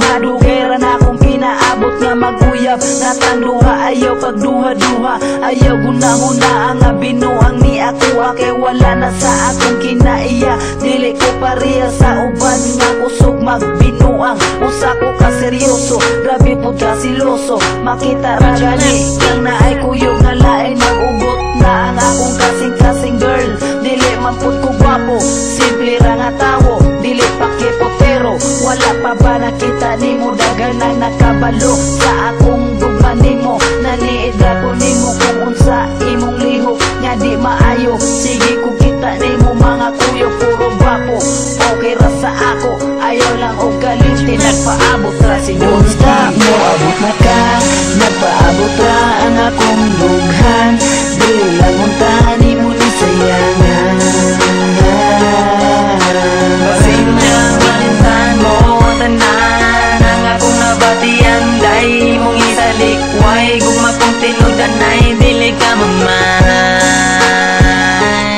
Mga dugera na akong pinaabot nga maguyab. Natang duha ayaw pagduha-duha, ayaw gunahuna ang binuang ni ako. Kay wala na sa akong kinaiya, dili ko pareha sa uban nga kusog magbinuang. Usa ko ka seryoso, grabe po ka siloso. Makita ra gani kang naay kuyog na lain, mag-ubot na ang akong kasing-kasing girl. Dili man pud ko gwapo, simple ra nga tawo, dili pa kipotero. Wala pa ba nakita nimo dagan ang nakabalo sa akong gugma nimo? Naniid ra ko nimo kung unsa imong lihok nga di maayo. Sige ko kita nimo mga kuyo, puro gwapo, okay ra sa ako. Ayaw lang og kalimti, nagpaabot ra sinyon. Unsa mo abot na ka, nagpaabot ra ang akong lughan. Dili lang unta nimo ni sayangan. Basing na malintan mo tanan ang akong nabatian. Dahil mong isalikway, gumakong tinudan ay dili ka mamay.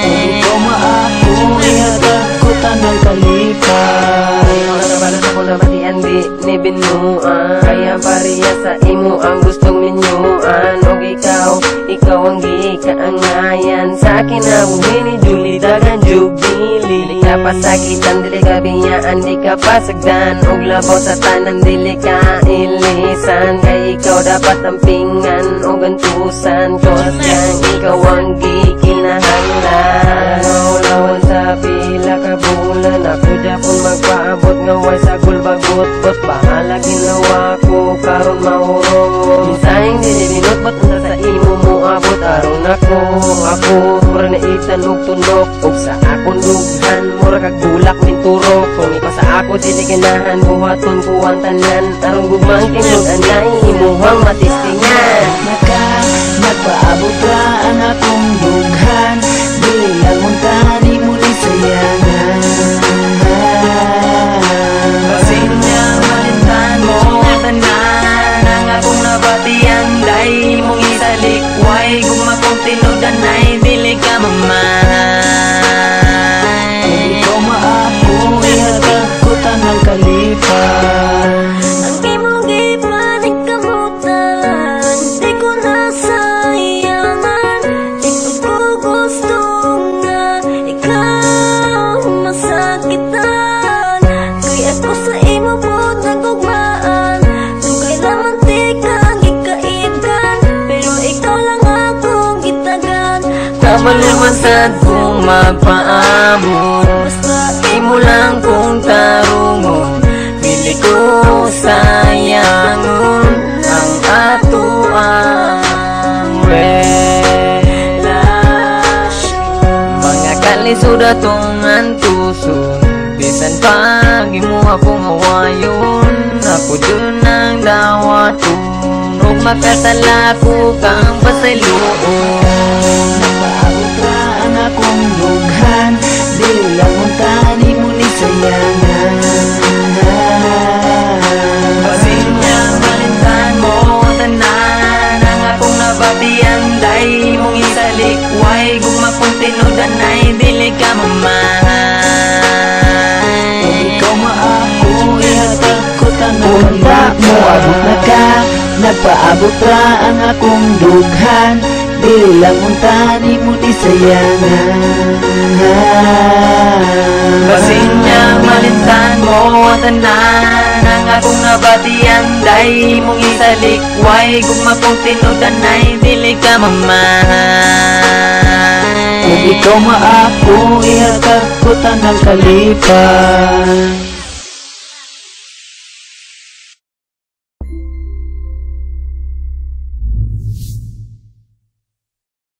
Kung ikaw maako, ihatag ko tanang kalipay. Para sa kong nabatian di ni binuan, kaya pariya sa imo ang gustong minyuan. Og ikaw ang gikaangayan sa akin na buhay ni Julie dagan jubili. Dili ka pasakitan, dili ka biyaan, di ka pasagdan. Og labaw sa tanan, dili ka ilisan. Kay ikaw dapat tampingan og gantusan. Cause yang ikaw ang gikinahanglan. Lawan sa pila ka bulan, ako japon magpaabot nga way sa gulbagot-bot. Bahala ginawa ko karon mahurot. Minsaing dili binot-bot unta sa imo mo abot aron ako mura na itan og tunok. Og sa akong lughan mura kag bulak min turok. Kung ipa sa ako dili ganahan, buhaton ko ang tanan aron gugmang tinud anay imuhang matistingan. Nagpaabot ra ang akong lughan, dili lang unta nimo ni sayangan. Basing niya malintan mo tanan ang akong nabatian. Dahil mong isalikway, gumakong tinudan ay dili ka mamay. Kung ikaw maako, ihatag ko tanang kalipay. Ang imong gipanig kamutan, di ko nasayangan. Di ko gusto nga ikaw masakitan. Kaya ako sa imo po nagugmaan, dugay naman di ka gikaibgan. Pero ikaw lang akong gitagan. Kamalumasad kong magpaabot, Basta imo lang kong tarungon. Dili ko sayangon ang ato ang relasyon. Mga kalisod atong antuson, bisan pag imo akong hawayon. Ako dun ang dawaton, ug makasala ko kang pasaluon. Nagpaabot ra ang akong lughan, dili lang unta nimo ni sayangan. Basing niya malintan mo tanan ang akong nabatian. Dahil mong isalikway, gumakong tinudan ay dili ka mamay. Kung ikaw maako, ihatag ko tanang kalipay. Mo abot na ka, nagpaabot ra ang akong lughan, dili lang unta nimo ni sayangan. Basing niya malintan mo tanan ang akong nabatian. Dahil mong isalikway, gumakong tinudan ay dili ka mamay. Kung ikaw maako, ihatag ko tanang kalipay.